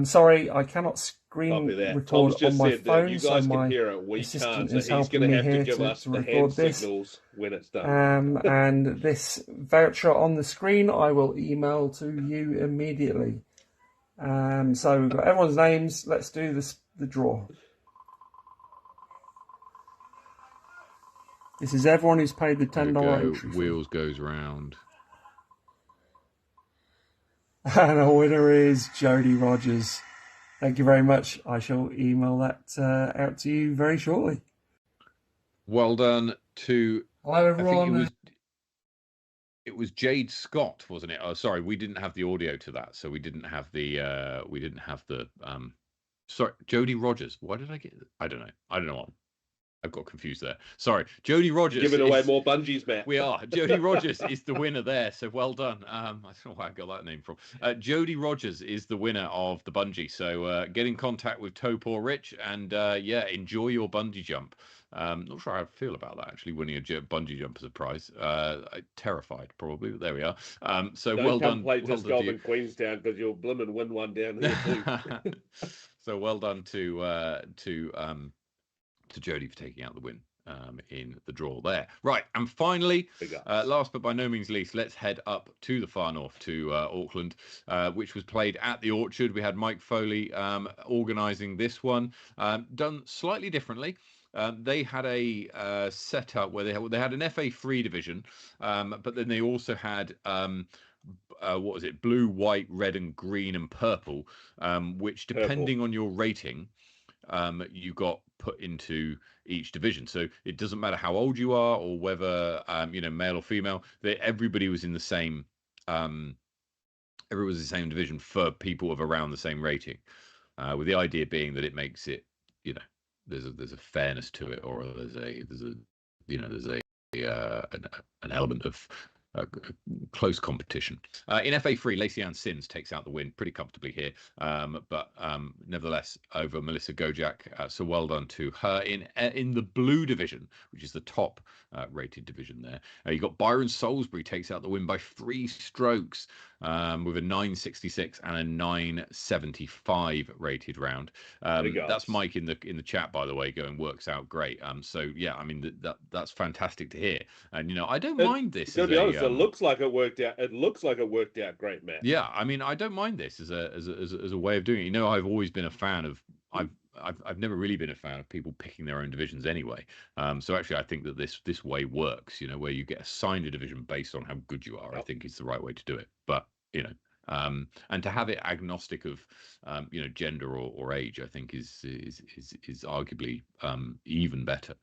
Sorry, I cannot screen record on my phone. You guys can hear it. We can't. So he's going to have to give us the hand signals when it's done. And this voucher on the screen, I will email to you immediately. So we've got everyone's names. Let's do the draw. This is everyone who's paid the $10 entry fee. Wheels goes round. And the winner is Jody Rogers. Thank you very much. I shall email that out to you very shortly. Well done to. Hello, everyone. I think it was Jade Scott, wasn't it? Oh, sorry, we didn't have the audio to that, so we didn't have the. Sorry, Jody Rogers. Why did I get? I don't know what. I've got confused there. Sorry, Jody Rogers. Giving away more bungees, Matt. We are. Jody Rogers is the winner there, so well done. I don't know where I got that name from. Jody Rogers is the winner of the bungee. So get in contact with Tope or Rich, and enjoy your bungee jump. Not sure how I feel about that, actually, winning a bungee jump as a prize. Terrified, probably, but there we are. So Don't well come done. Play disc golf in Queenstown, because you'll blimmin' win one down here too. So well done to Jody for taking out the win in the draw there. Right, and finally, last but by no means least, let's head up to the far north to Auckland, which was played at the Orchard. We had Mike Foley organising this one, done slightly differently. They had a setup where they had an FA3 division, but then they also had what was it? Blue, white, red, and green, and purple, which depending on your rating, you got put into each division. So it doesn't matter how old you are or whether male or female. Everybody was in the same. Everyone was in the same division for people of around the same rating, with the idea being that it makes it, there's a fairness to it, or there's an element of close competition. In FA3, Lacey Ann Sims takes out the win pretty comfortably here, but nevertheless over Melissa Gojak. So well done to her. In the blue division, which is the top rated division there, you got Byron Salisbury takes out the win by 3 strokes, with a 966 and a 975 rated round. That's Mike in the chat, by the way, going works out great. So yeah, I mean that's fantastic to hear, and I don't mind this. To be honest, it looks like it worked out. It looks like it worked out great, Matt. Yeah, I mean, I don't mind this as a way of doing it. I've always been a fan of. I've never really been a fan of people picking their own divisions anyway. So actually, I think that this way works. Where you get assigned a division based on how good you are. I think it's the right way to do it. But and to have it agnostic of gender or age, I think is arguably even better.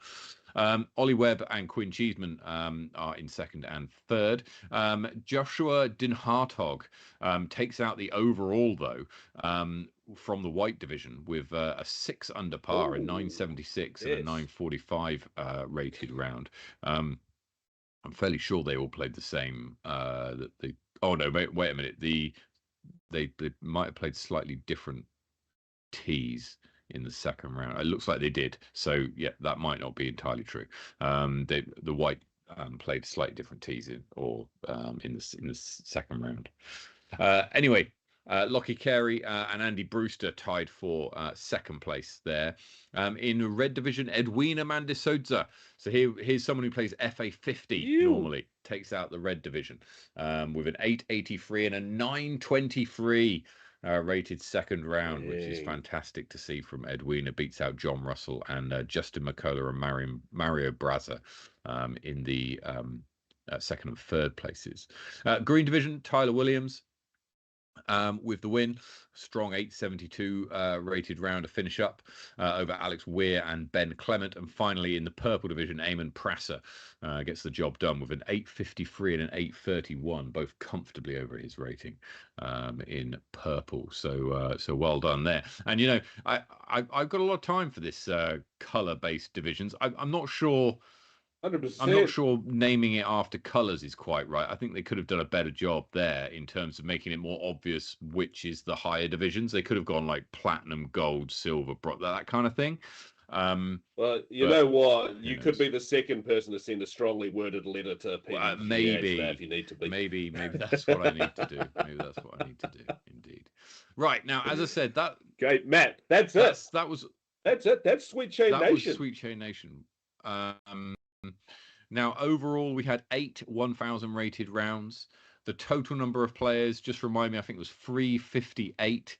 Ollie Webb and Quinn Cheeseman are in second and third. Joshua Din Hartog takes out the overall, though, from the white division with a 6 under par, a 976 and a 945 rated round. I'm fairly sure they all played the same. Oh no! Wait a minute. They might have played slightly different tees in the second round. It looks like they did. So yeah, that might not be entirely true. The white played slightly different tees in the second round. Anyway, Lockie Carey and Andy Brewster tied for second place there. In the red division, Edwina Mandisodza. So here's someone who plays FA50 normally, takes out the red division with an 883 and a 923 rated second round, which is fantastic to see from Edwina. Beats out John Russell and Justin McCullough and Mario Brazza in the second and third places. Green division, Tyler Williams with the win. Strong 872 rated round to finish up over Alex Weir and Ben Clement. And finally, in the purple division, Eamon Prasser gets the job done with an 853 and an 831, both comfortably over his rating in purple. So well done there. And, you know, I've got a lot of time for this colour-based divisions. I'm not sure... 100%. I'm not sure naming it after colours is quite right. I think they could have done a better job there in terms of making it more obvious which is the higher divisions. They could have gone like platinum, gold, silver, that kind of thing. Well, you know what? You could be the second person to send a strongly worded letter to PDGA maybe if you need to be. Maybe that's what I need to do. Maybe that's what I need to do. Indeed. Right now, as I said, that. Okay, Matt. That's it. That's it. That's Sweet Chain Nation. That was Sweet Chain Nation. Now, overall, we had 8 1,000 rated rounds. The total number of players, just remind me, I think it was 358.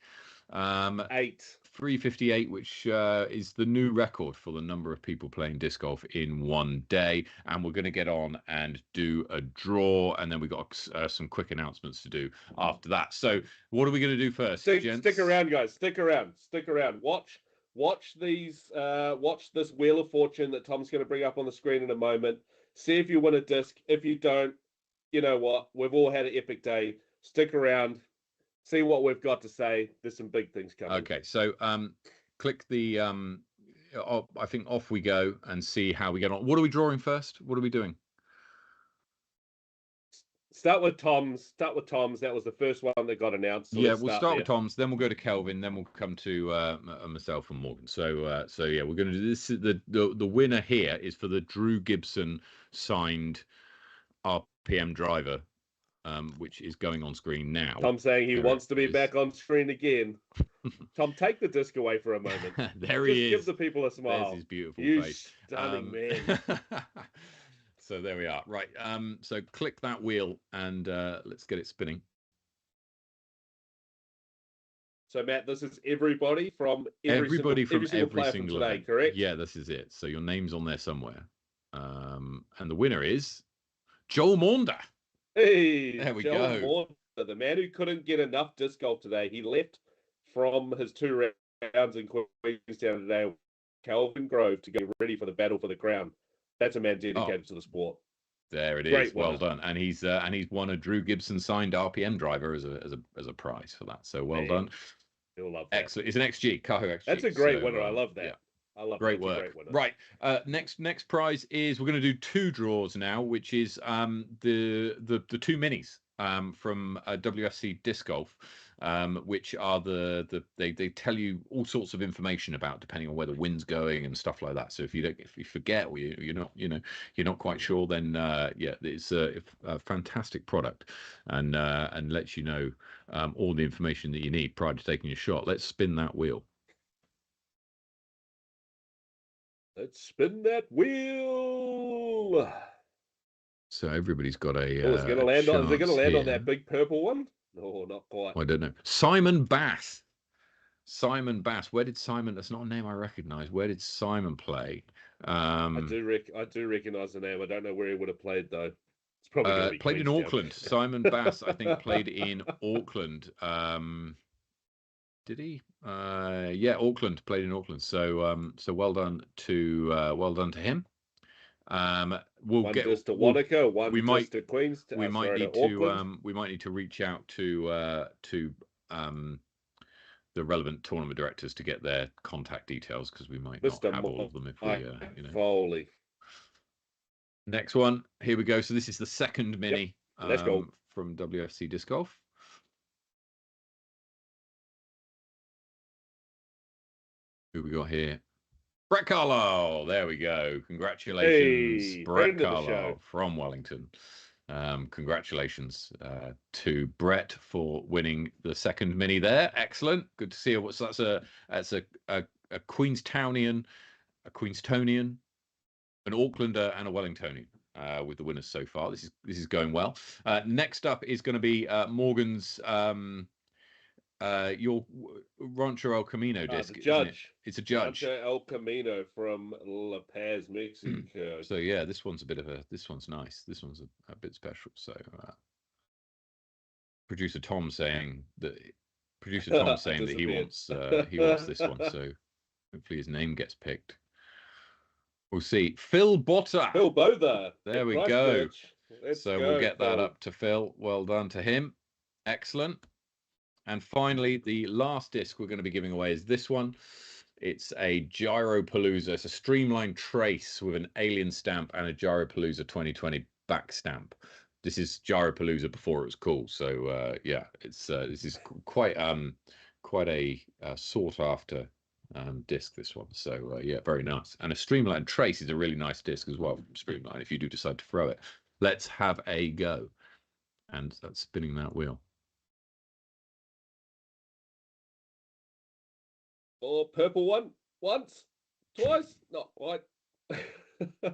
358, which is the new record for the number of people playing disc golf in one day. And we're going to get on and do a draw. And then we got some quick announcements to do after that. So what are we going to do first, gents? Stick around, guys. Stick around. Watch these. Watch this Wheel of Fortune that Tom's going to bring up on the screen in a moment. See if you win a disc. If you don't, you know what? We've all had an epic day. Stick around. See what we've got to say. There's some big things coming. Okay, so click the. I think off we go and see how we get on. What are we drawing first? What are we doing? Start with Tom's. That was the first one that got announced. So yeah, we'll start with Tom's. Then we'll go to Kelvin. Then we'll come to myself and Morgan. So yeah, we're going to do this. The winner here is for the Drew Gibson signed RPM driver, which is going on screen now. Tom's saying he wants to be back on screen again. Tom, take the disc away for a moment. There he is. Give the people a smile. There's his beautiful face. Stunning man. So there we are. Right. So click that wheel and let's get it spinning. So Matt, this is everybody from every single today, event. Correct? Yeah, this is it. So your name's on there somewhere. And the winner is Joel Maunder. Hey, there we Joel go. Maunder, the man who couldn't get enough disc golf today. He left from his 2 rounds in Queenstown today. Kelvin Grove to get ready for the battle for the crown. That's a man dedicated to the sport. There it is. Great well done. And he's won a Drew Gibson signed RPM driver as a prize for that. So well done. You'll love that. Excellent. It's an XG, Kaho XG. That's a great winner. I love that. Yeah. I love great work. Right. Next prize is we're going to do 2 draws now, which is the 2 minis from WFC Disc Golf. Which are they tell you all sorts of information about depending on where the wind's going and stuff like that. So if you forget or you're not quite sure, then yeah, it's a fantastic product and lets you know all the information that you need prior to taking your shot. Let's spin that wheel. Let's spin that wheel. So everybody's got a. Is it going to land on that big purple one? No, not quite. I don't know. Simon Bass. Simon Bass. Where did Simon? That's not a name I recognise. Where did Simon play? I do recognise the name. I don't know where he would have played though. It's probably going to be played in Auckland. Simon Bass, I think, played in Auckland. Did he? Yeah, Auckland. Played in Auckland. So well done to him. We'll get to Wanaka, to Queenstown. We might need to reach out to the relevant tournament directors to get their contact details because we might not have all of them if we Foley. Next one, here we go. So this is the second mini. Let's go from WFC Disc Golf. Who we got here? Brett Carlisle, there we go. Congratulations, Brett Carlisle from Wellington. Congratulations to Brett for winning the second mini there. Excellent, good to see you. So that's a Queenstownian, an Aucklander, and a Wellingtonian with the winners so far. This is going well. Next up is going to be Morgan's your Rancho El Camino disc, the judge. isn't it? It's a judge. Rancho El Camino from La Paz, Mexico. So yeah, this one's nice. This one's a bit special. So producer Tom saying that he wants this one. So hopefully his name gets picked. We'll see. Phil Botta. There we go. We'll get that up to Phil. Well done to him. Excellent. And finally, the last disc we're going to be giving away is this one. It's a Gyropalooza. It's a streamlined trace with an alien stamp and a Gyropalooza 2020 back stamp. This is Gyropalooza before it was cool. So yeah, it's this is quite a sought after disc, this one. So yeah, very nice. And a streamlined trace is a really nice disc as well. Streamline, if you do decide to throw it. Let's have a go. And that's spinning that wheel. Or purple one, once, twice, not quite.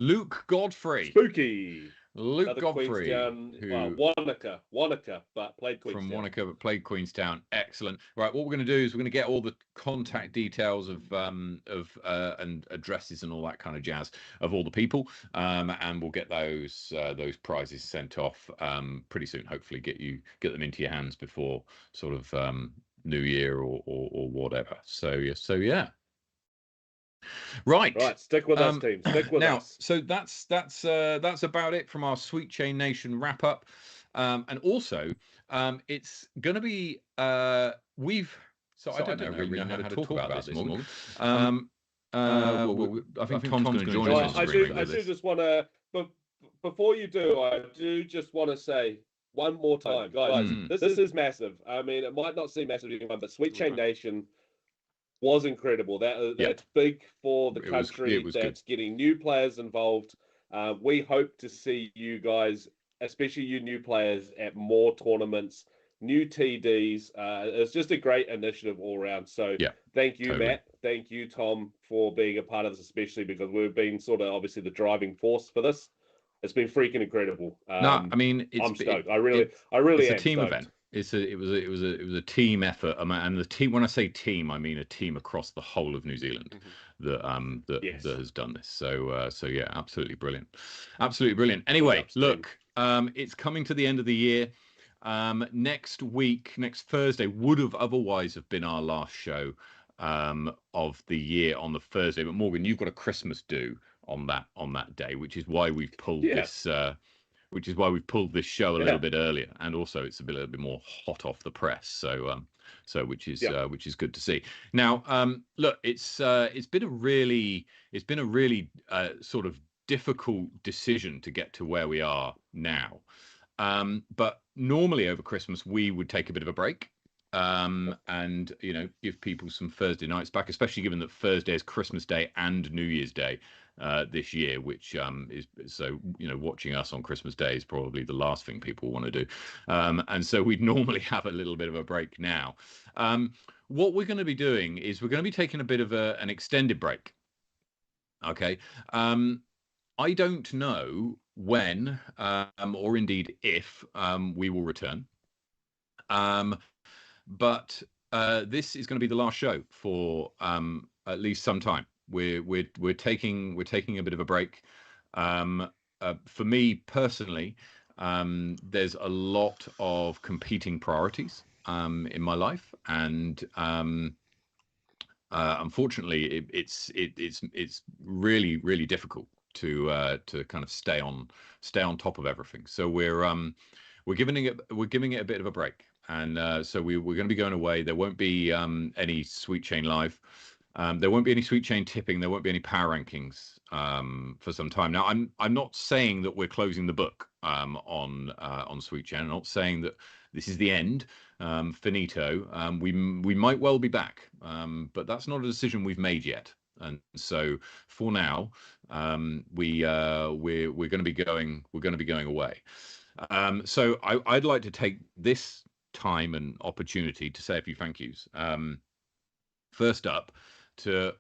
Luke Godfrey. Spooky. Luke Another Godfrey, Wanaka, but played Queenstown. From Wanaka, but played Queenstown. Excellent. Right, what we're going to do is we're going to get all the contact details of and addresses and all that kind of jazz of all the people, and we'll get those prizes sent off pretty soon. Hopefully, get them into your hands before sort of New Year or whatever. So yeah. Right. Stick with us, team. Stick with us. So that's about it from our Sweet Chain Nation wrap up, and also it's going to be I don't know really how to talk about this, Morgan. I think Tom's going to join us. I do just want to, but before you do, I do just want to say one more time, guys. This is massive. I mean, it might not seem massive to anyone, but Sweet Chain Nation was incredible. That's big for the country. That's getting new players involved. We hope to see you guys, especially you new players, at more tournaments, new TDs. It's just a great initiative all around. So thank you, Matt. Thank you, Tom, for being a part of this, especially because we've been sort of obviously the driving force for this. It's been freaking incredible. No, I mean, I'm stoked. I really it's a team stoked. event. It was a team effort, and the team. When I say team, I mean a team across the whole of New Zealand that has done this. So yeah, absolutely brilliant, absolutely brilliant. Anyway, look, it's coming to the end of the year. Next Thursday would have otherwise have been our last show of the year on the Thursday, but Morgan, you've got a Christmas do on that day, which is why we've pulled this. Which is why we've pulled this show a little bit earlier, and also it's a little bit more hot off the press. So which is good to see. Now, look, it's been a really sort of difficult decision to get to where we are now. But normally over Christmas we would take a bit of a break, and give people some Thursday nights back, especially given that Thursday is Christmas Day and New Year's Day this year, which is so watching us on Christmas Day is probably the last thing people want to do, and so we'd normally have a little bit of a break now. What we're going to be doing is we're going to be taking a bit of an extended break. Okay. I don't know when or indeed if we will return, but this is going to be the last show for at least some time. We're taking a bit of a break. For me personally, there's a lot of competing priorities in my life, and unfortunately, it's really difficult to kind of stay on top of everything. So we're giving it a bit of a break, and so we're going to be going away. There won't be any Sweet Chain Live. There won't be any Sweet Chain tipping. There won't be any power rankings for some time. Now, I'm not saying that we're closing the book on Sweet Chain. I'm not saying that this is the end, finito. We might well be back, but that's not a decision we've made yet. And so for now, we're going to be going away. So I'd like to take this time and opportunity to say a few thank yous. First up, to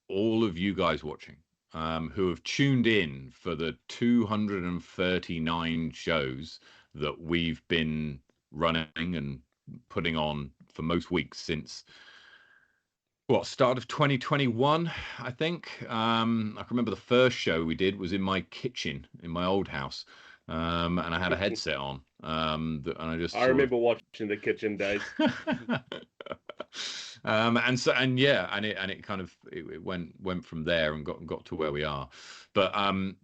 all of you guys watching who have tuned in for the 239 shows that we've been running and putting on for most weeks since start of 2021, I think. I can remember the first show we did was in my kitchen in my old house, and I had a headset on, and I remember watching the kitchen days. It kind of it went from there and got to where we are. But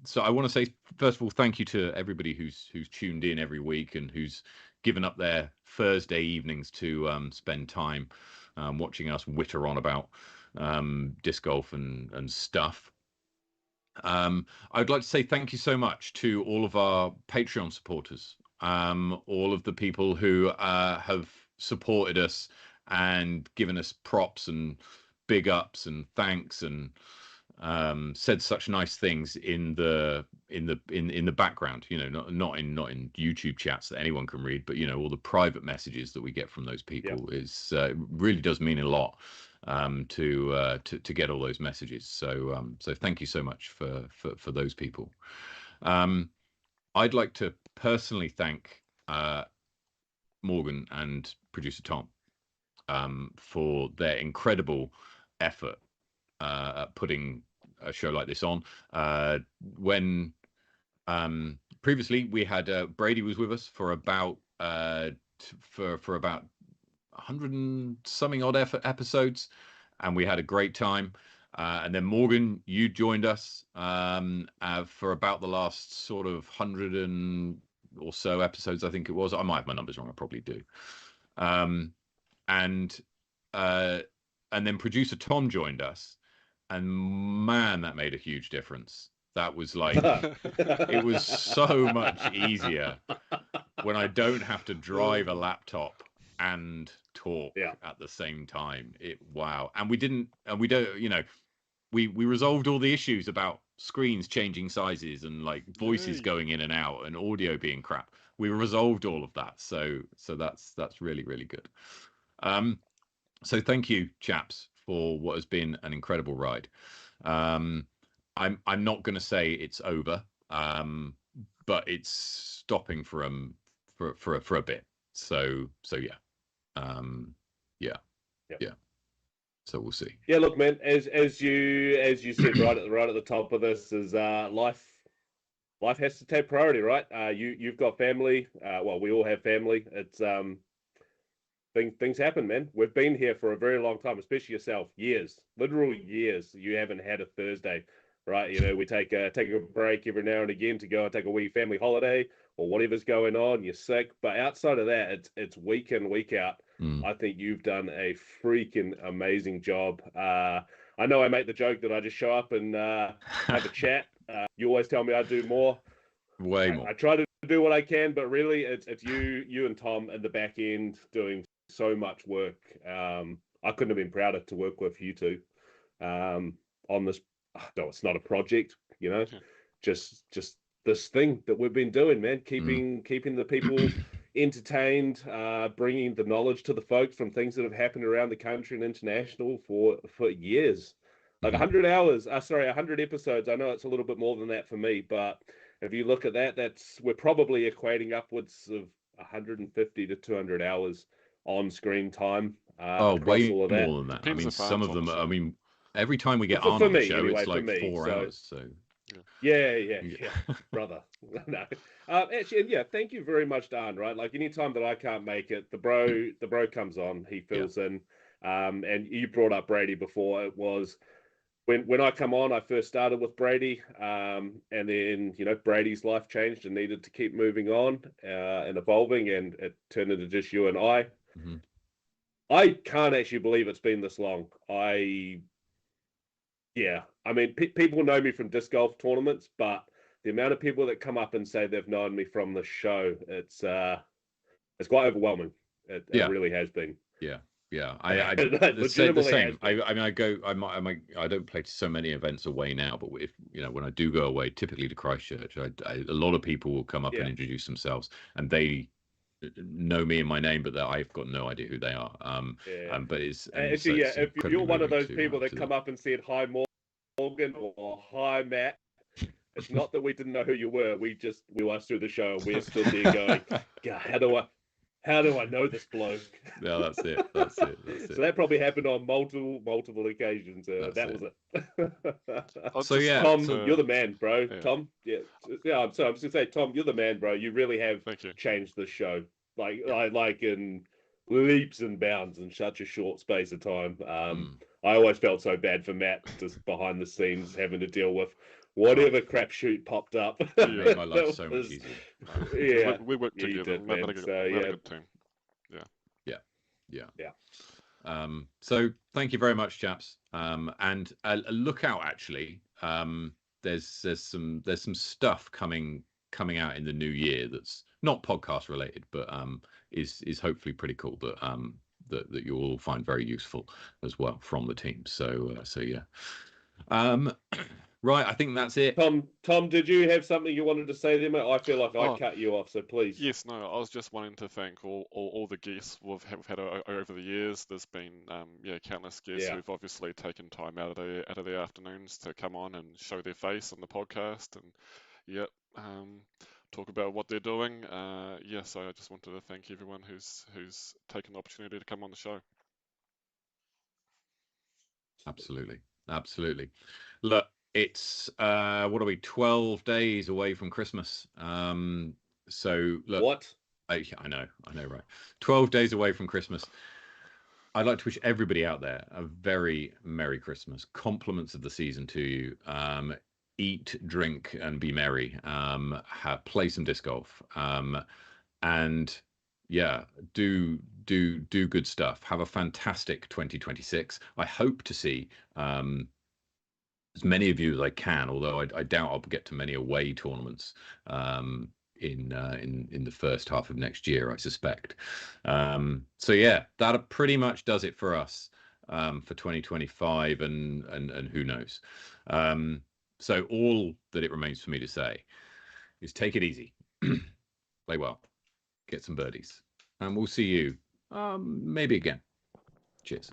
so I want to say, first of all, thank you to everybody who's tuned in every week and who's given up their Thursday evenings to spend time watching us witter on about disc golf and stuff. I'd like to say thank you so much to all of our Patreon supporters, all of the people who have supported us and given us props and big ups and thanks and said such nice things in the background, not in YouTube chats that anyone can read, but all the private messages that we get from those people is really does mean a lot to get all those messages. So thank you so much for those people. I'd like to personally thank Morgan and producer Tom for their incredible effort at putting a show like this on. When previously we had Brady was with us for about for about 100 and something odd episodes, and we had a great time. And then Morgan, you joined us for about the last sort of 100 and or so episodes, I think it was. I might have my numbers wrong, I probably do. And then producer Tom joined us, and man, that made a huge difference. That was like it was so much easier when I don't have to drive a laptop and talk at the same time. And we don't, we resolved all the issues about screens changing sizes and like voices going in and out and audio being crap. We resolved all of that, so that's really, really good. So thank you, chaps, for what has been an incredible ride. I'm not going to say it's over, but it's stopping for a bit. So yeah. So we'll see. Yeah, look, man. As you said right at the top of this is life has to take priority, right? You've got family. Well, we all have family. It's things happen, man. We've been here for a very long time, especially yourself. Years, literal years. You haven't had a Thursday, right? We take a break every now and again to go and take a wee family holiday or whatever's going on. You're sick, but outside of that, it's week in, week out. I think you've done a freaking amazing job. I know I make the joke that I just show up and have a chat. You always tell me I do more. Way more. I try to do what I can, but really, it's you and Tom at the back end doing so much work. I couldn't have been prouder to work with you two on this. No, it's not a project, just this thing that we've been doing, man. Keeping the people entertained, bringing the knowledge to the folks from things that have happened around the country and international for years. Like 100 hours, 100 episodes. I know it's a little bit more than that for me, but if you look at that, we're probably equating upwards of 150 to 200 hours on screen time. Way more than that. I mean, some of them. I mean, every time we get on the show, anyway, it's like 4 hours. So. Yeah, brother. No, actually, yeah. Thank you very much, Dan. Right, like anytime that I can't make it, the bro comes on. He fills in. And you brought up Brady before. It was when I come on, I first started with Brady, and then Brady's life changed and needed to keep moving on and evolving, and it turned into just you and I. Mm-hmm. I can't actually believe it's been this long. I mean, people know me from disc golf tournaments, but the amount of people that come up and say they've known me from the show, it's quite overwhelming. It really has been. Yeah, I say the same. I mean, I don't play to so many events away now, but if when I do go away, typically to Christchurch, a lot of people will come up and introduce themselves, and they know me and my name, but I've got no idea who they are. But it's actually, if you're one of those people that come up and said hi Morgan or hi Matt, it's not that we didn't know who you were. We watched through the show and we're still there going, God, How do I know this bloke? No, that's it. That's it. That's it. So that probably happened on multiple occasions. That was it. So yeah, Tom, you're the man, bro. Yeah. Tom, yeah. I'm sorry. I was gonna say, Tom, you're the man, bro. You really have changed the show, like in leaps and bounds in such a short space of time. I always felt so bad for Matt, just behind the scenes, having to deal with whatever crapshoot popped up. It made my life so much easier. Yeah, we worked together. Did, we had a good team. Yeah. So thank you very much, chaps. And look out, actually. There's some stuff coming out in the new year that's not podcast related, but is hopefully pretty cool that you'll all find very useful as well from the team. So yeah. Right, I think that's it. Tom, did you have something you wanted to say there, mate? I feel like I cut you off, so please. Yes, no, I was just wanting to thank all the guests we've had over the years. There's been countless guests who've obviously taken time out of their afternoons to come on and show their face on the podcast and talk about what they're doing. So I just wanted to thank everyone who's taken the opportunity to come on the show. Absolutely. Look, it's what are we, 12 days away from Christmas. So look, what? I know, right? 12 days away from Christmas. I'd like to wish everybody out there a very Merry Christmas. Compliments of the season to you. Eat, drink, and be merry. Play some disc golf. And yeah, do good stuff. Have a fantastic 2026. I hope to see as many of you as I can, although I doubt I'll get to many away tournaments in the first half of next year, I suspect. So yeah, that pretty much does it for us for 2025, and who knows. So all that it remains for me to say is take it easy, play well, get some birdies, and we'll see you maybe again. Cheers.